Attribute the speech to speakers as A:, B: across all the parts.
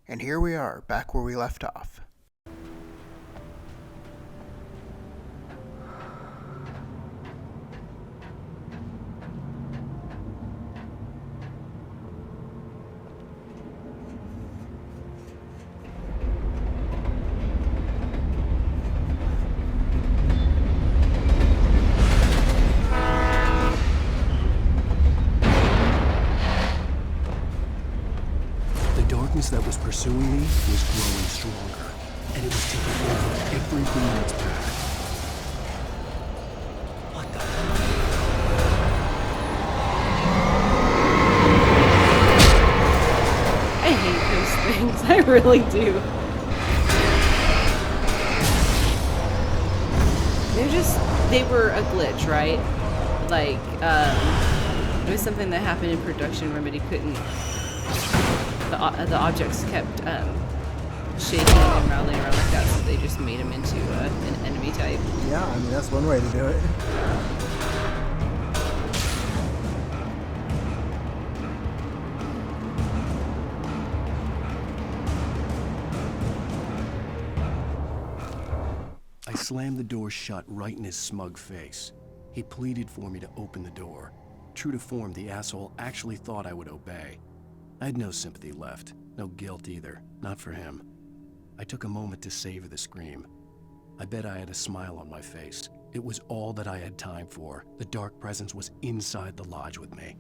A: And here we are, back where we left off.
B: That was pursuing me was growing stronger, and it was taking over everything in its path. What the hell?
C: I hate those things. I really do. They were a glitch, right? Like, it was something that happened in production. Remedy couldn't. The objects kept shaking and rattling around like that, so they just made him into an enemy type.
A: Yeah, I mean, that's one way to do it.
B: I slammed the door shut right in his smug face. He pleaded for me to open the door. True to form, the asshole actually thought I would obey. I had no sympathy left, no guilt either, not for him. I took a moment to savor the scream. I bet I had a smile on my face. It was all that I had time for. The dark presence was inside the lodge with me.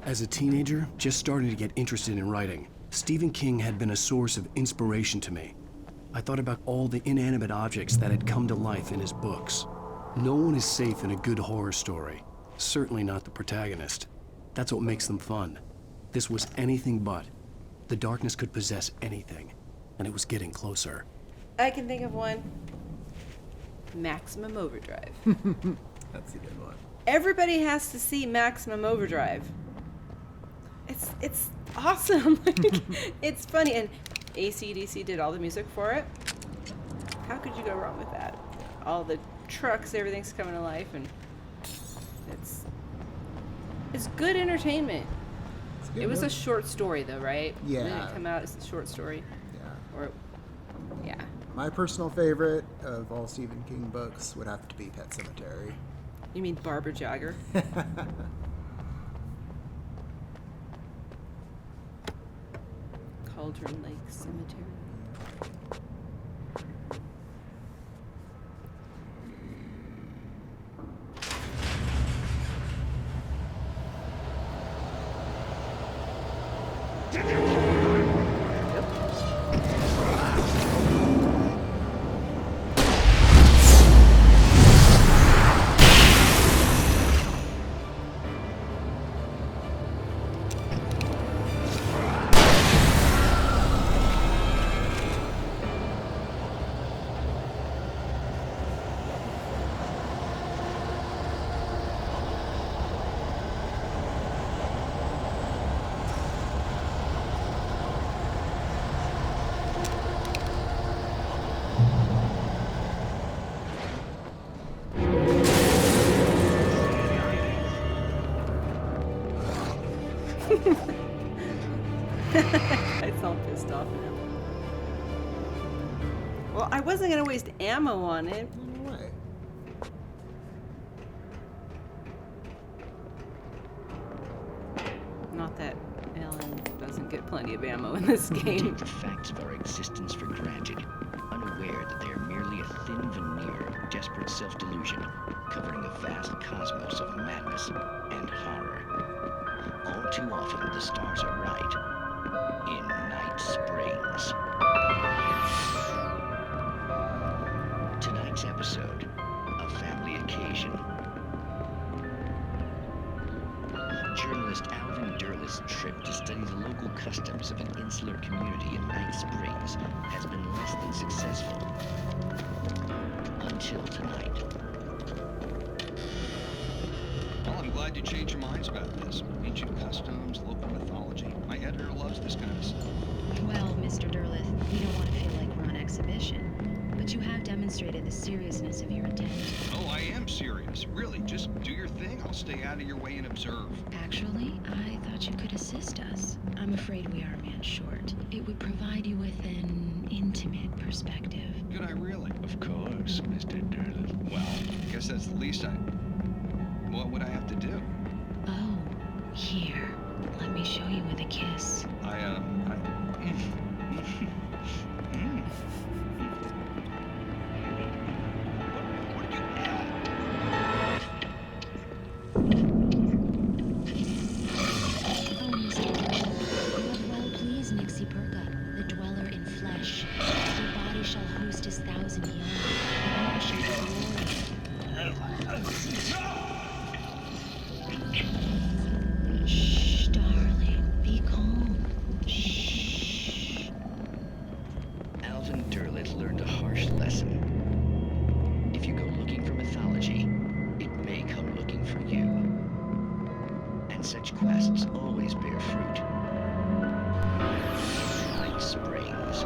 B: As a teenager, just starting to get interested in writing, Stephen King had been a source of inspiration to me. I thought about all the inanimate objects that had come to life in his books. No one is safe in a good horror story. Certainly not the protagonist. That's what makes them fun. This was anything but. The darkness could possess anything, and it was getting closer.
C: I can think of one. Maximum Overdrive.
A: That's a good one.
C: Everybody has to see Maximum Overdrive. It's awesome. Like, it's funny, and AC/DC did all the music for it. How could you go wrong with that? All the trucks, everything's coming to life, and it's good entertainment. It was a short story, though, right?
A: Yeah.
C: Didn't it come out as a short story?
A: Yeah.
C: Or, yeah.
A: My personal favorite of all Stephen King books would have to be Pet Sematary.
C: You mean Barbara Jagger? Cauldron Lake Cemetery. It's all pissed off now. Well, I wasn't gonna waste ammo on it.
A: No way.
C: Not that Alan doesn't get plenty of ammo in this game.
D: Take the facts of our existence for granted, unaware that they are merely a thin veneer of desperate self-delusion, covering a vast cosmos of madness and horror. All too often, the stars are right. In Night Springs. Tonight's episode, a family occasion. Journalist Alvin Derleth's trip to study the local customs of an insular community in Night Springs has been less than successful. Until tonight.
E: Well, I'm glad you changed your minds about this. Ancient customs, local mythology. My editor loves this kind of stuff.
F: Well, Mr. Derleth, we don't want to feel like we're on exhibition. but you have demonstrated the seriousness of your intent.
E: Oh, I am serious. Really, just do your thing. I'll stay out of your way and observe.
F: Actually, I thought you could assist us. I'm afraid we are a man short. It would provide you with an intimate perspective.
E: Could I really?
D: Of course, Mr. Durlin.
E: Well, I guess that's the least I... What would I have to do?
F: Oh, here. Let me show you with a kiss.
E: What did you add?
F: Oh, Mr. Durlin, you have well pleased Nixie Perga, the dweller in flesh. Your body shall host his 1,000 young, and all shall be glory. Shh, darling, be calm. Shh.
D: Alvin Durlin learned a harsh lesson. If you go looking for mythology, it may come looking for you. And such quests always bear fruit. Night Springs.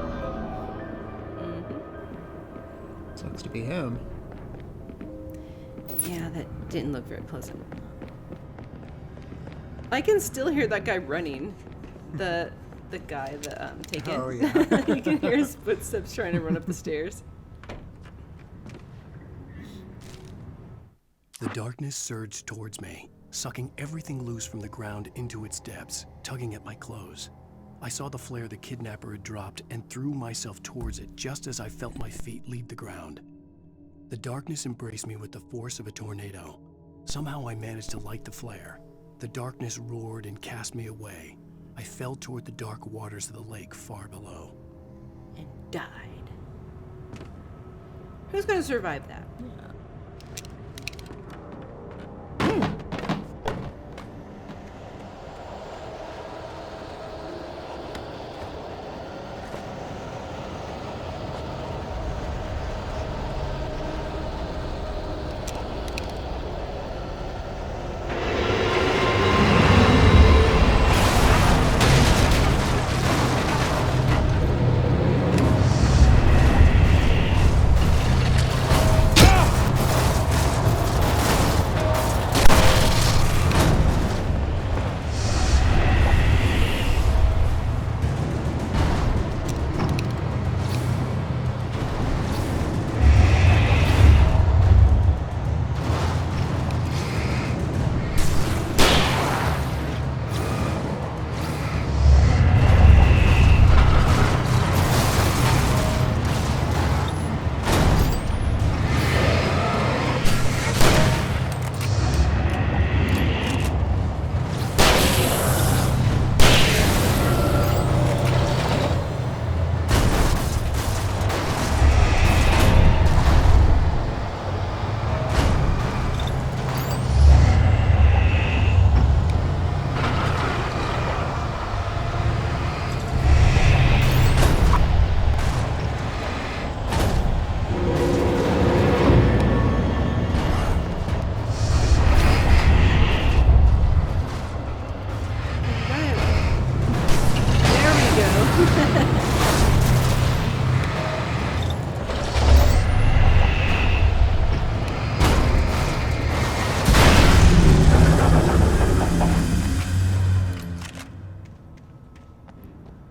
A: Sucks to be him.
C: Yeah, that didn't look very pleasant. I can still hear that guy running. The guy, taken.
A: Oh, yeah.
C: You can hear his footsteps trying to run up the stairs.
B: The darkness surged towards me, sucking everything loose from the ground into its depths, tugging at my clothes. I saw the flare the kidnapper had dropped and threw myself towards it just as I felt my feet leave the ground. The darkness embraced me with the force of a tornado. Somehow I managed to light the flare. The darkness roared and cast me away. I fell toward the dark waters of the lake far below.
C: And died. Who's gonna survive that?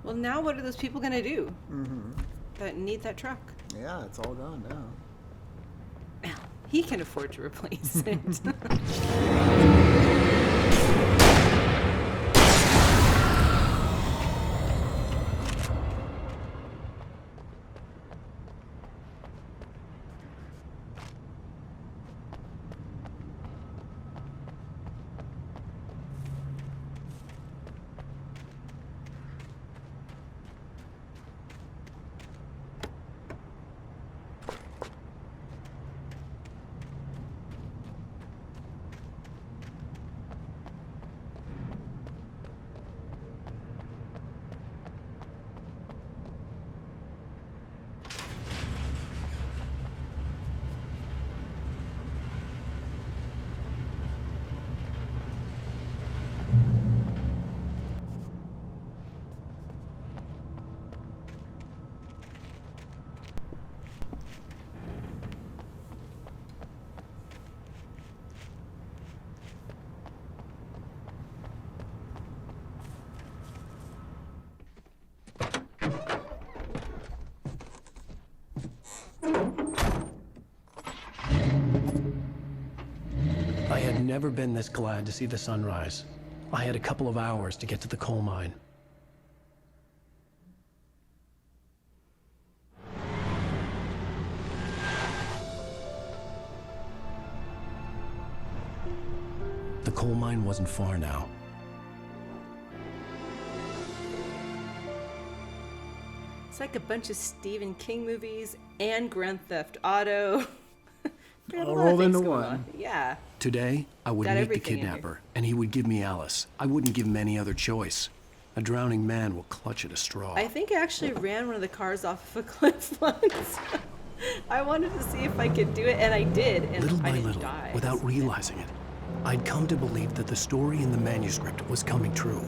C: Well, now what are those people gonna do? That need that truck?
A: Yeah, it's all gone now.
C: Well, he can afford to replace it.
B: I had never been this glad to see the sunrise. I had a couple of hours to get to the coal mine. The coal mine wasn't far now.
C: It's like a bunch of Stephen King movies and Grand Theft Auto. They have a
A: All
C: lot of
A: rolled
C: things
A: into
C: going
A: one.
C: on. Yeah.
B: Today, I would
C: Got
B: meet the
C: everything in here.
B: kidnapper, and he would give me Alice. I wouldn't give him any other choice. A drowning man will clutch at a straw.
C: I think I actually ran one of the cars off of a cliff once. I wanted to see if I could do it, and I did, and
B: Little
C: I
B: by
C: didn't
B: little,
C: die.
B: without realizing it, I'd come to believe that the story in the manuscript was coming true.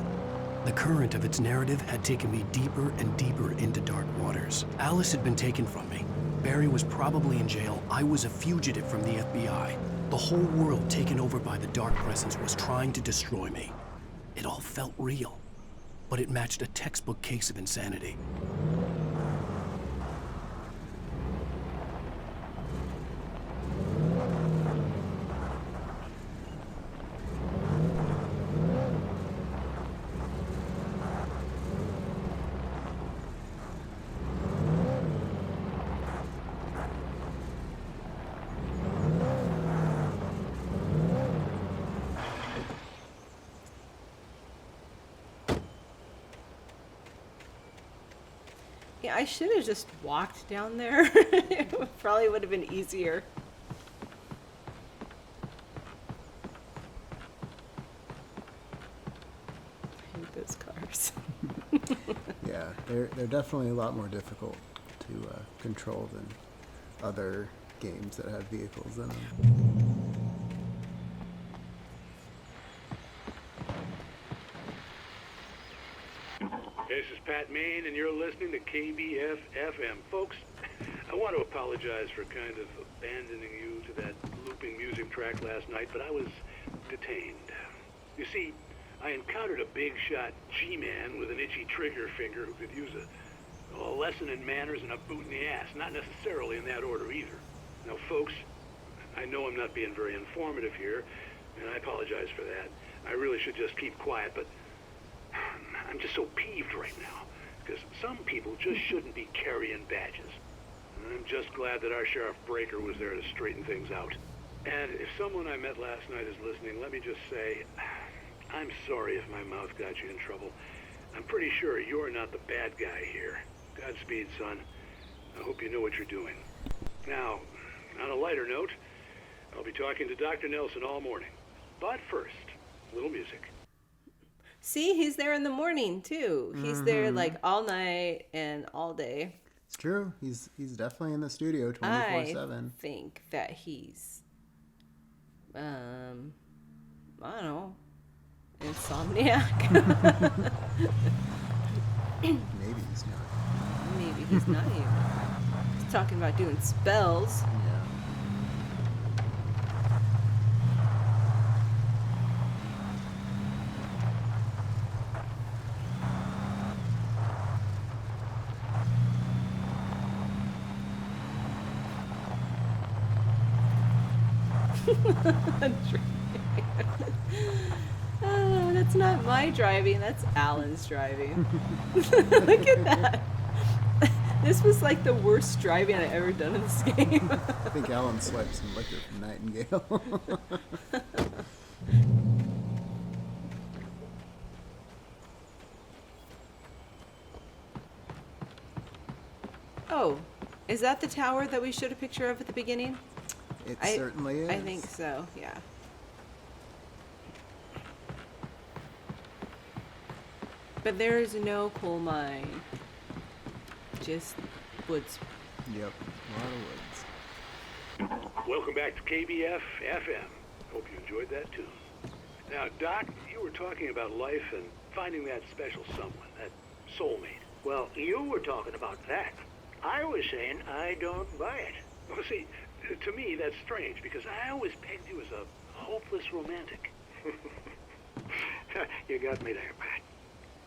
B: The current of its narrative had taken me deeper and deeper into dark waters. Alice had been taken from me. Barry was probably in jail. I was a fugitive from the FBI. The whole world taken over by the dark presence was trying to destroy me. It all felt real, but it matched a textbook case of insanity.
C: Yeah, I should have just walked down there. It probably would have been easier. I hate those cars.
A: Yeah, they're definitely a lot more difficult to control than other games that have vehicles in them.
G: This is Pat Main, and you're listening to KBF-FM. Folks, I want to apologize for kind of abandoning you to that looping music track last night, but I was detained. You see, I encountered a big-shot G-man with an itchy trigger finger who could use a lesson in manners and a boot in the ass, not necessarily in that order either. Now, folks, I know I'm not being very informative here, and I apologize for that. I really should just keep quiet, but I'm just so peeved right now, because some people just shouldn't be carrying badges. And I'm just glad that our Sheriff Breaker was there to straighten things out. And if someone I met last night is listening, let me just say, I'm sorry if my mouth got you in trouble. I'm pretty sure you're not the bad guy here. Godspeed, son. I hope you know what you're doing. Now, on a lighter note, I'll be talking to Dr. Nelson all morning. But first, a little music.
C: See, he's there in the morning too. He's there like all night and all day.
A: It's true. He's definitely in the studio
C: I
A: 24/7.
C: think that he's, I don't know, insomniac.
A: Maybe he's not.
C: Maybe he's not even. He's talking about doing spells.
A: Yeah.
C: Oh, that's not my driving, that's Alan's driving. Look at that. This was like the worst driving I've ever done in this game.
A: I think Alan swiped some liquor from Nightingale.
C: Oh, is that the tower that we showed a picture of at the beginning?
A: It certainly is.
C: I think so, yeah. But there is no coal mine. Just woods.
A: Yep, a lot of woods.
G: Welcome back to KBF-FM. Hope you enjoyed that tune. Now, Doc, you were talking about life and finding that special someone, that soulmate.
H: Well, you were talking about that. I was saying I don't buy it.
G: Well, see, to me, that's strange, because I always pegged you as a hopeless romantic.
H: You got me there, Pat.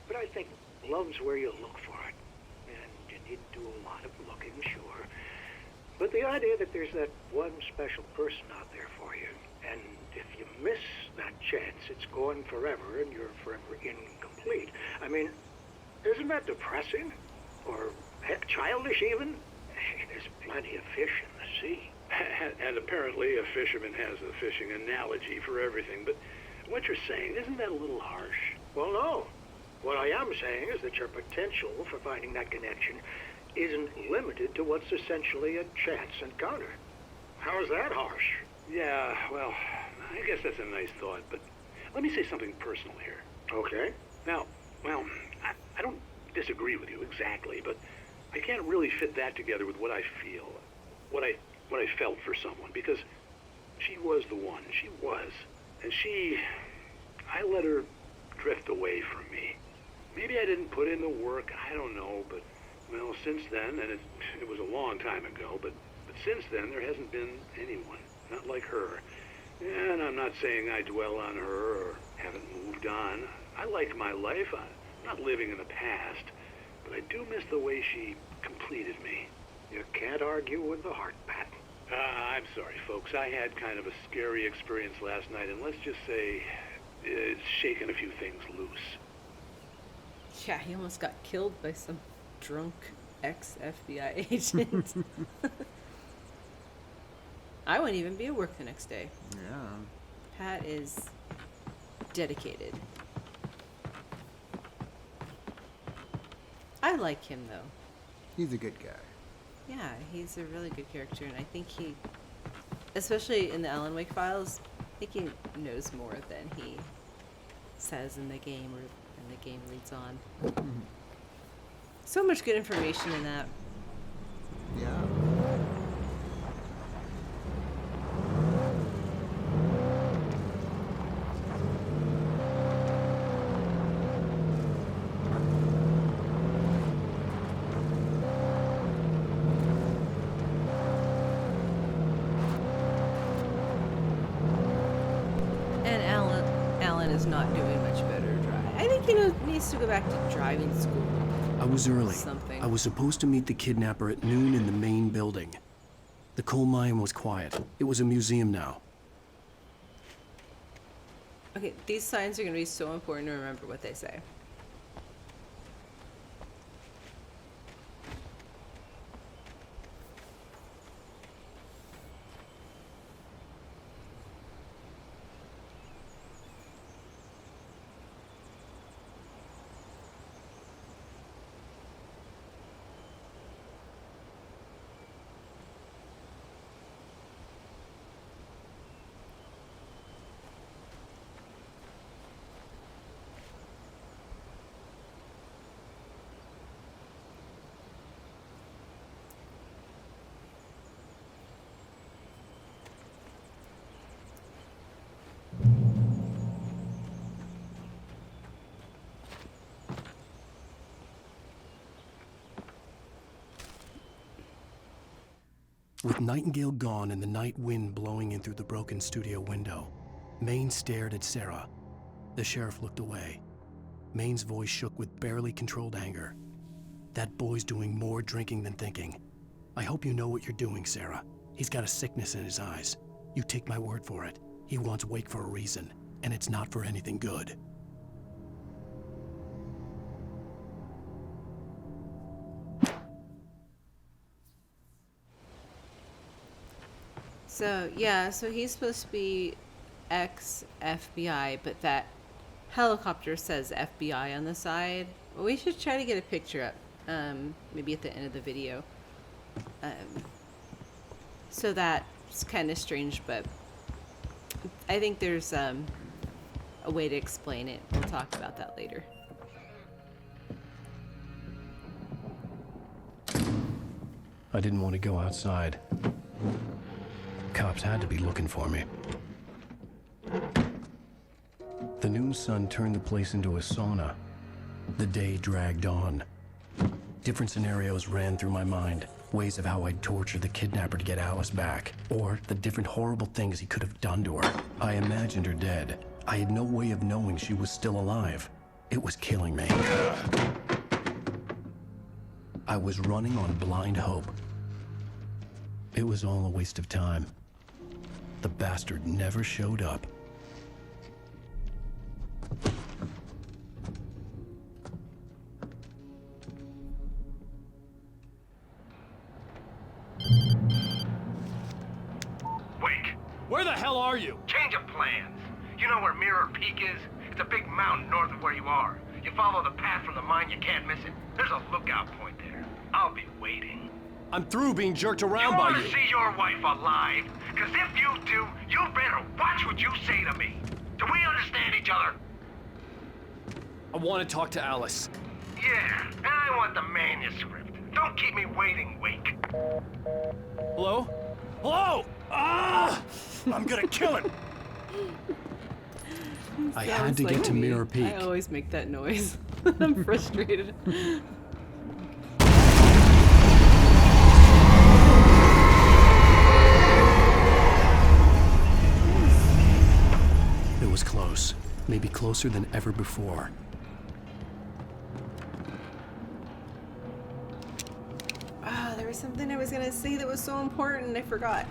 H: But I think love's where you look for it. And you need to do a lot of looking, sure. But the idea that there's that one special person out there for you, and if you that chance, it's gone forever and you're forever incomplete. I mean, isn't that depressing? Or heck, childish even? There's plenty of fish in the sea.
G: And apparently a fisherman has a fishing analogy for everything, but what you're saying, isn't that a little harsh?
H: Well, no. What I am saying is that your potential for finding that connection isn't limited to what's essentially a chance encounter. How is that harsh?
G: Yeah, well, I guess that's a nice thought, but let me say something personal here.
H: Okay.
G: Now, well, I don't disagree with you exactly, but I can't really fit that together with what I feel, what I felt for someone, because she was the one. She was. And I let her drift away from me. Maybe I didn't put in the work, I don't know, but, well, since then, and it was a long time ago, but since then, there hasn't been anyone, not like her. And I'm not saying I dwell on her or haven't moved on. I like my life. I'm not living in the past, but I do miss the way she completed me.
H: You can't argue with the heart, Pat.
G: I'm sorry, folks. I had kind of a scary experience last night, and let's just say it's shaken a few things loose.
C: Yeah, he almost got killed by some drunk ex-FBI agent. I wouldn't even be at work the next day.
A: Yeah.
C: Pat is dedicated. I like him, though.
A: He's a good guy.
C: Yeah, he's a really good character, and I think he, especially in the Alan Wake files, I think he knows more than he says in the game, or in the game leads on. So much good information in that.
A: Yeah.
C: And Alan is not doing much better at driving. I think he needs to go back to driving school.
B: I was early.
C: Something.
B: I was supposed to meet the kidnapper at noon in the main building. The coal mine was quiet. It was a museum now.
C: Okay, these signs are going to be so important to remember what they say.
B: With Nightingale gone and the night wind blowing in through the broken studio window, Maine stared at Sarah. The sheriff looked away. Maine's voice shook with barely controlled anger. That boy's doing more drinking than thinking. I hope you know what you're doing, Sarah. He's got a sickness in his eyes. You take my word for it. He wants Wake for a reason, and it's not for anything good.
C: So, yeah, so he's supposed to be ex-FBI, but that helicopter says FBI on the side. Well, we should try to get a picture up, maybe at the end of the video. So that's kind of strange, but I think there's a way to explain it. We'll talk about that later.
B: I didn't want to go outside. Cops had to be looking for me. The noon sun turned the place into a sauna. The day dragged on. Different scenarios ran through my mind. Ways of how I'd torture the kidnapper to get Alice back. Or the different horrible things he could have done to her. I imagined her dead. I had no way of knowing she was still alive. It was killing me. I was running on blind hope. It was all a waste of time. The bastard never showed up.
I: You know where Mirror Peak is? It's a big mountain north of where you are. You follow the path from the mine, you can't miss it. There's a lookout point there. I'll be waiting.
B: I'm through being jerked
I: You
B: around by
I: want to
B: you.
I: see your wife alive? Because if you do, you better watch what you say to me. Do we understand each other?
B: I want to talk to Alice.
I: Yeah, and I want the manuscript. Don't keep me waiting, Wake.
B: Hello? Hello? Ah! I'm gonna kill him. I had
C: Sounds
B: to
C: like
B: get to
C: me.
B: Mirror Peak.
C: I always make that noise. I'm frustrated.
B: It was close. Maybe closer than ever before.
C: Ah, there was something I was gonna say that was so important, I forgot.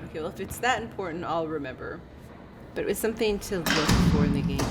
C: Okay, well if it's that important, I'll remember. But it was something to look for in the game.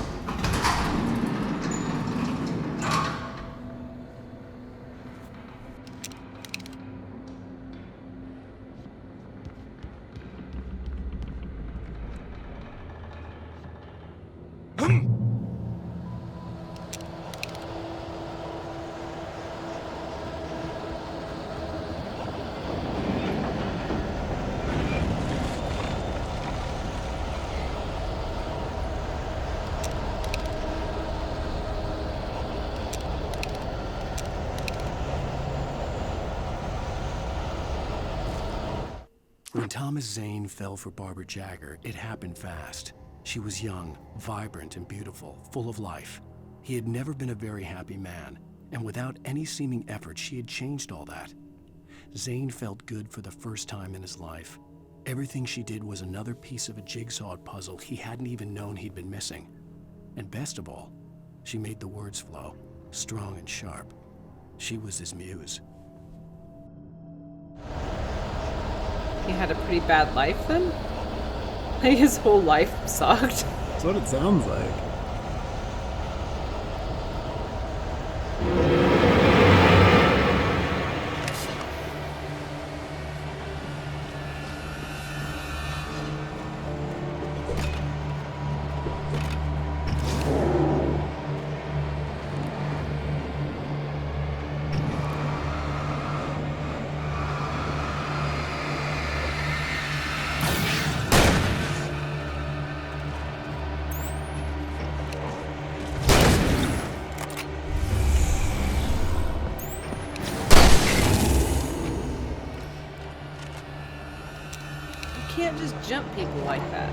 B: When Thomas Zane fell for Barbara Jagger, it happened fast. She was young, vibrant, and beautiful, full of life. He had never been a very happy man, and without any seeming effort, she had changed all that. Zane felt good for the first time in his life. Everything she did was another piece of a jigsaw puzzle he hadn't even known he'd been missing. And best of all, she made the words flow, strong and sharp. She was his muse.
C: He had a pretty bad life then? Like his whole life sucked.
A: That's what it sounds like.
C: You can't just jump people like that.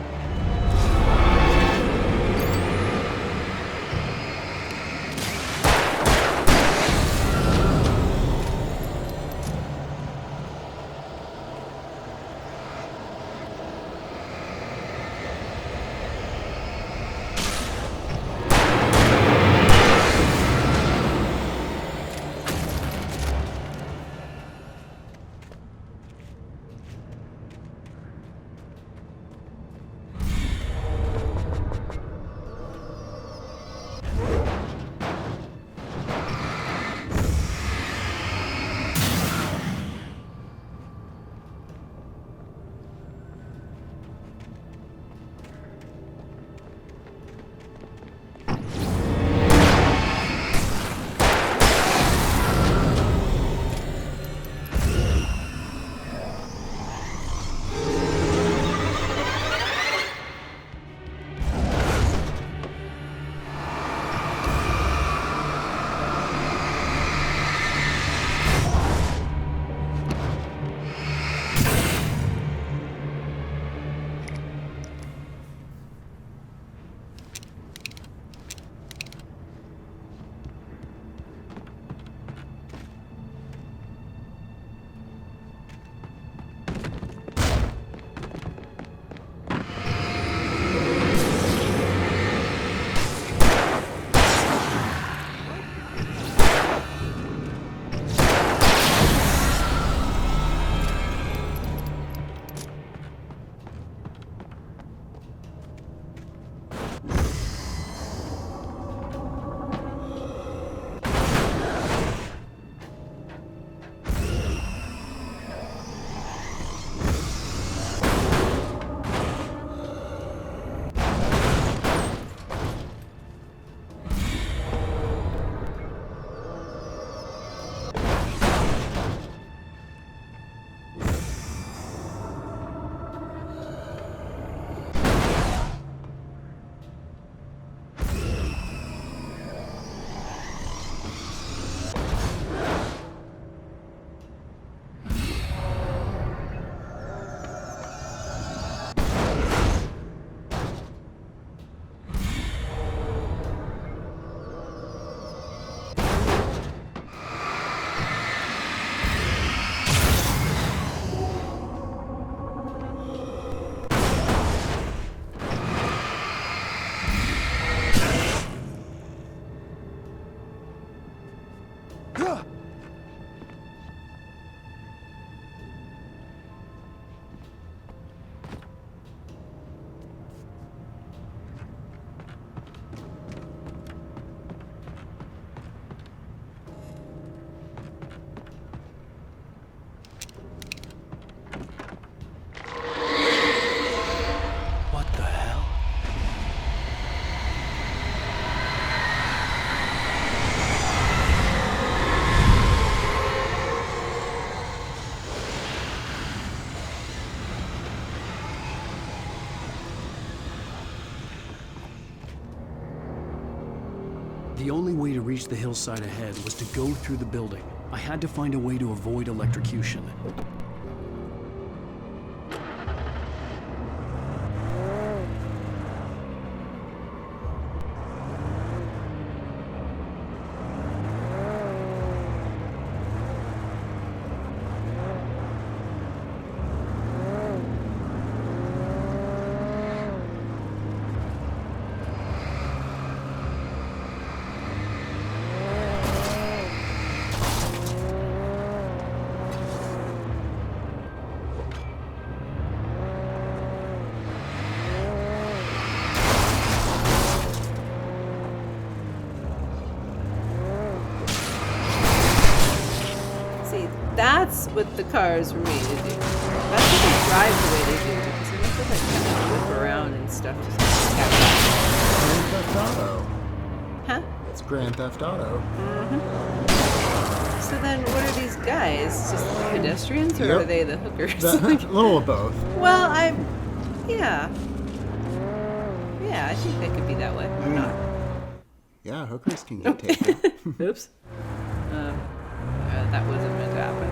B: The only way to reach the hillside ahead was to go through the building. I had to find a way to avoid electrocution.
C: That's what the cars were made to do. That's what they drive the way they do. Because they have to like kind of whip around and stuff to catch up.
A: Grand Theft Auto.
C: Huh?
A: It's Grand Theft Auto.
C: So then what are these guys? Just pedestrians or
A: Yep.
C: are they the hookers?
A: A little of both.
C: Well, yeah. Yeah, I think they could be that way. Or not.
A: Yeah, hookers can get taken.
C: Oops. That wasn't meant to happen.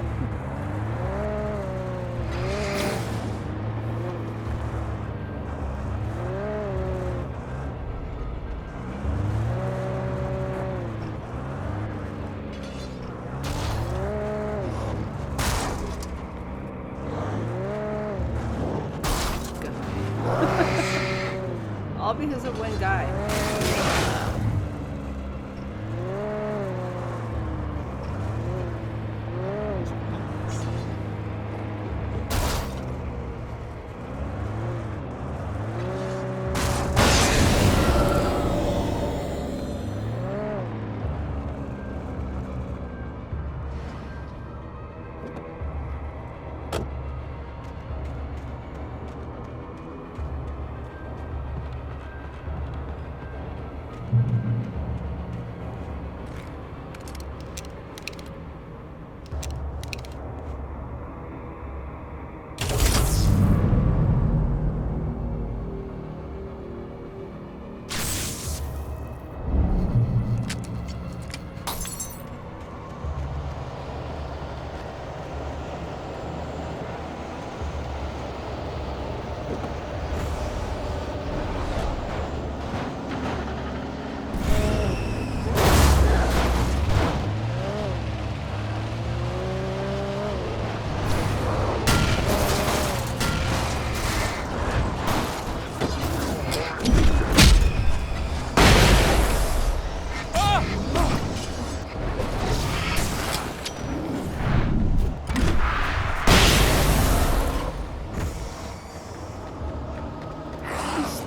C: All because of one guy.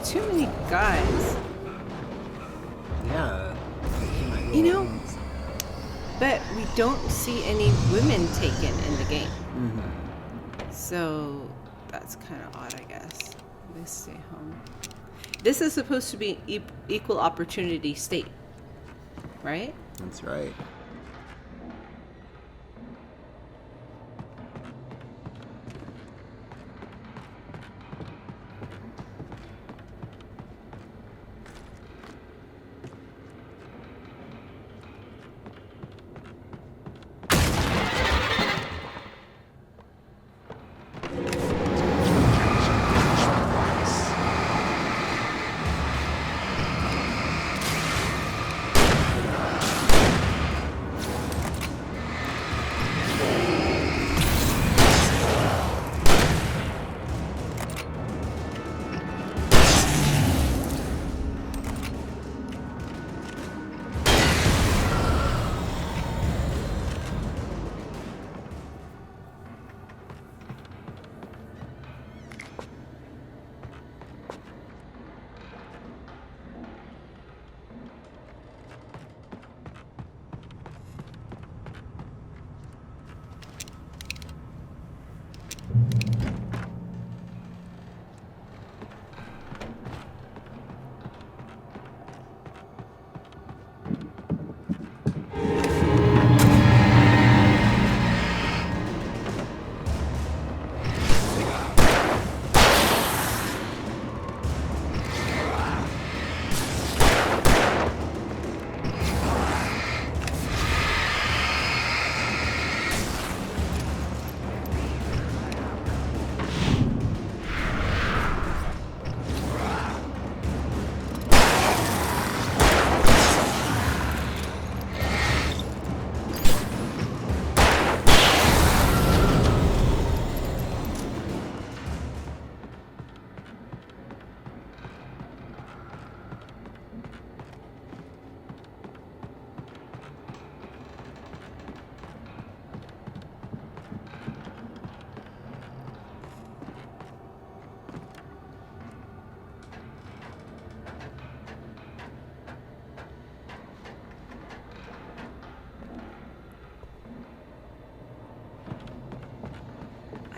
C: Too many guys.
A: Yeah.
C: You know, but we don't see any women taken in the game. So that's kind of odd, I guess. They stay home. This is supposed to be an equal opportunity state, right?
A: That's right.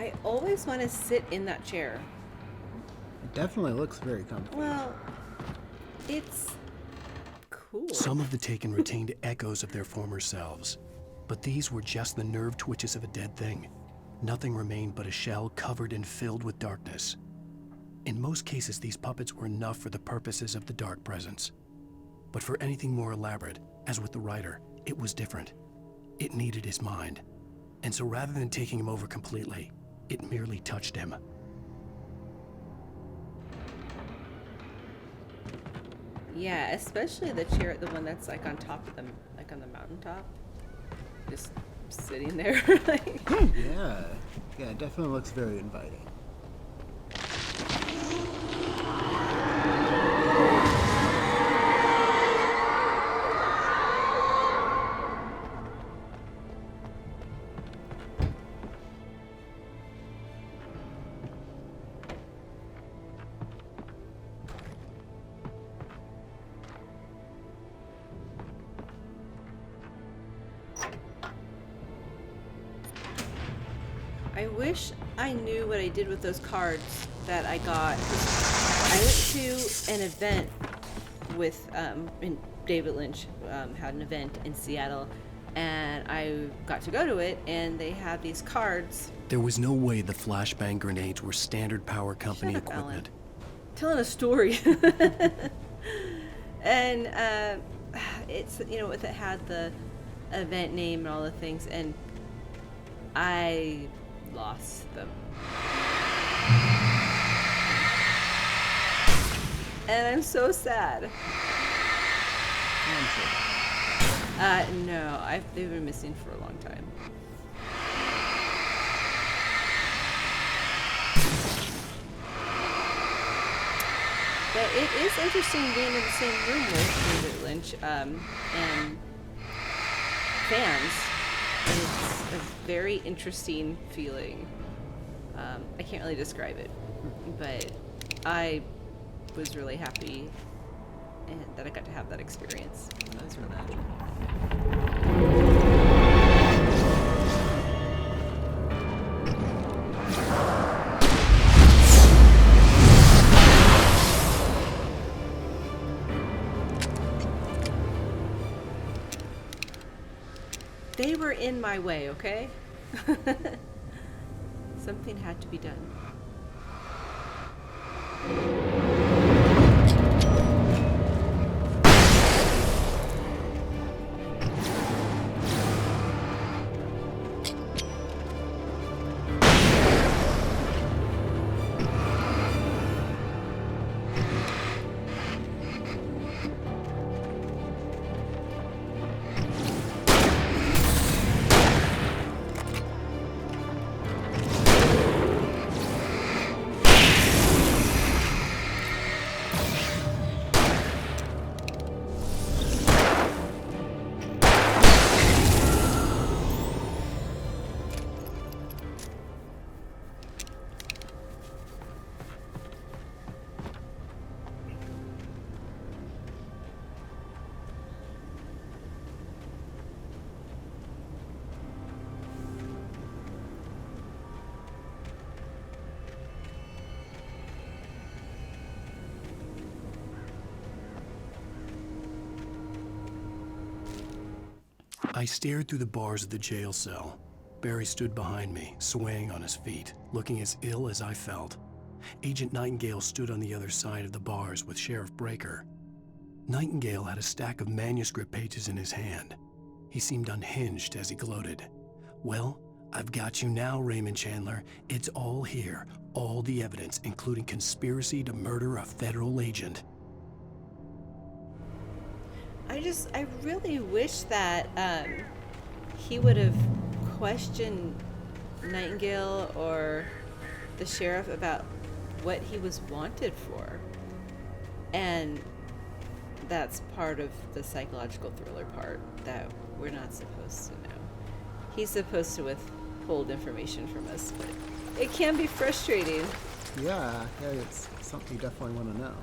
C: I always want to sit in that chair.
A: It definitely looks very comfortable.
C: Well, it's cool.
B: Some of the Taken retained echoes of their former selves, but these were just the nerve twitches of a dead thing. Nothing remained but a shell covered and filled with darkness. In most cases, these puppets were enough for the purposes of the dark presence. But for anything more elaborate, as with the writer, it was different. It needed his mind. And so rather than taking him over completely, it merely touched him.
C: Yeah, especially the chair, the one that's like on top of them, like on the mountaintop. Just sitting there. Like,
A: Yeah. Yeah, it definitely looks very inviting.
C: I wish I knew what I did with those cards that I got. I went to an event with, and David Lynch had an event in Seattle, and I got to go to it, and they had these cards.
B: There was no way the flashbang grenades were standard power company
C: Shut up, Alan.
B: equipment.
C: Telling a story. And it's, you know, it had the event name and all the things, and I lost them. And I'm so sad. No, they've been missing for a long time. But it is interesting being in the same room with David Lynch and fans. It's a very interesting feeling. I can't really describe it, but I was really happy that I got to have that experience. That was really cool. They were in my way, okay? Something had to be done.
B: I stared through the bars of the jail cell. Barry stood behind me, swaying on his feet, looking as ill as I felt. Agent Nightingale stood on the other side of the bars with Sheriff Breaker. Nightingale had a stack of manuscript pages in his hand. He seemed unhinged as he gloated. "Well, I've got you now, Raymond Chandler. It's all here. All the evidence, including conspiracy to murder a federal agent."
C: I really wish that he would have questioned Nightingale or the sheriff about what he was wanted for. And that's part of the psychological thriller part that we're not supposed to know. He's supposed to withhold information from us, but it can be frustrating.
A: Yeah, it's something you definitely want to know.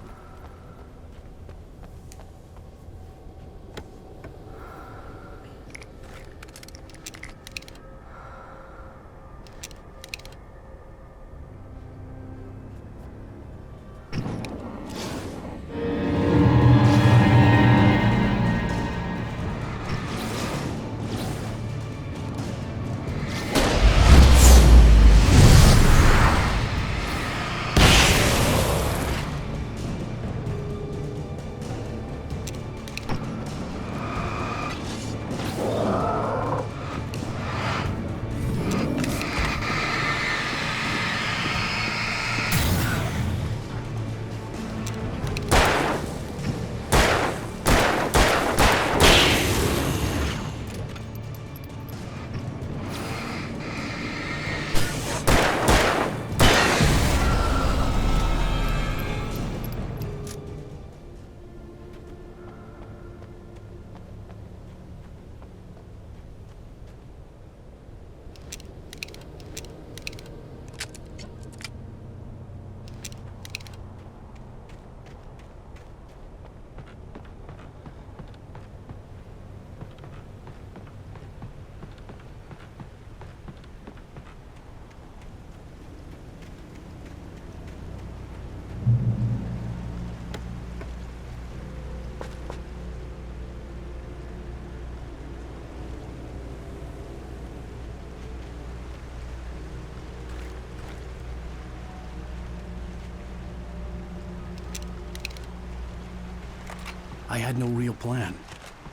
B: I had no real plan.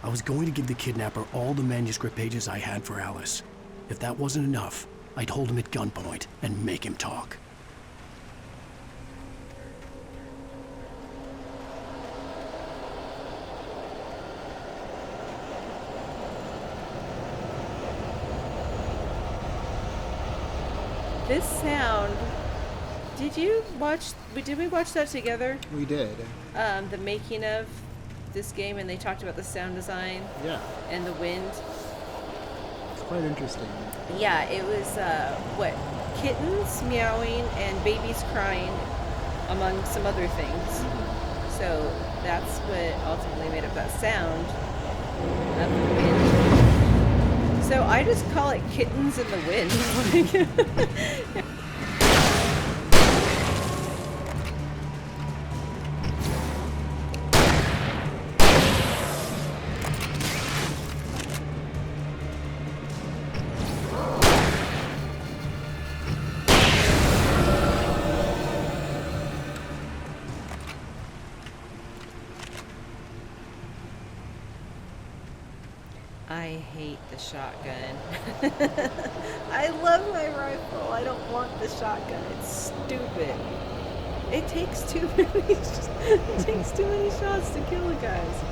B: I was going to give the kidnapper all the manuscript pages I had for Alice. If that wasn't enough, I'd hold him at gunpoint and make him talk.
C: This sound. Did we watch that together?
A: We did.
C: The making of this game, and they talked about the sound design
A: Yeah.
C: and the wind.
A: It's quite interesting.
C: Yeah, it was kittens meowing and babies crying, among some other things. So that's what ultimately made up that sound of the wind. So I just call it kittens in the wind. I hate the shotgun. I love my rifle. I don't want the shotgun. It's stupid. It takes too many shots to kill the guys.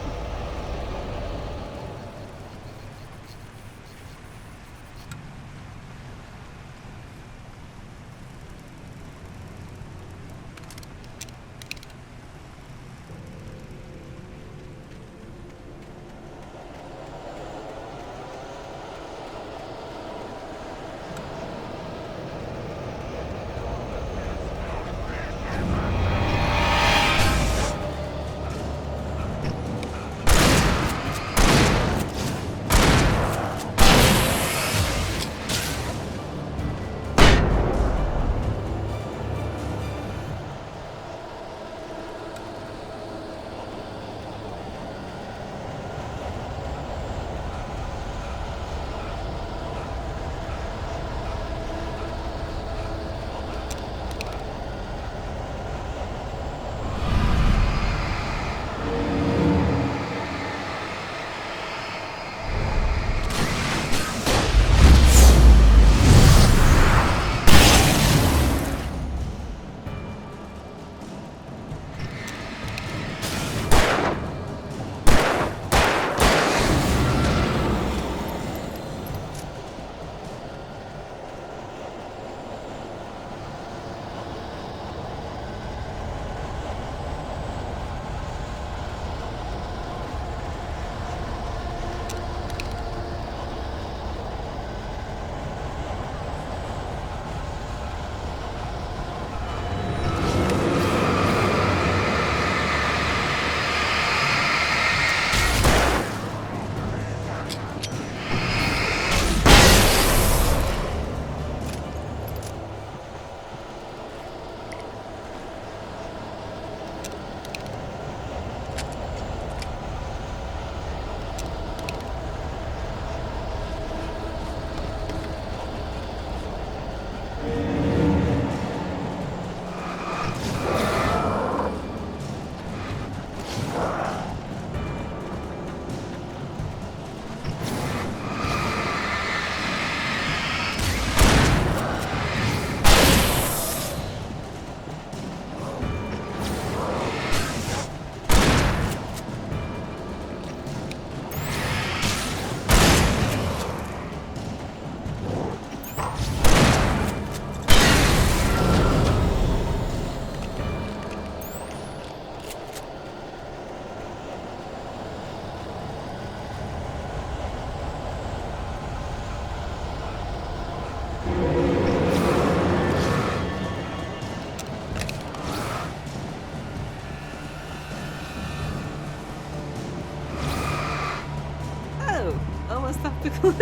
C: The cliff.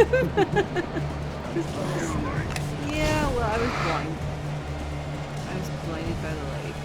C: Yeah, well, I was blind. I was blinded by the light.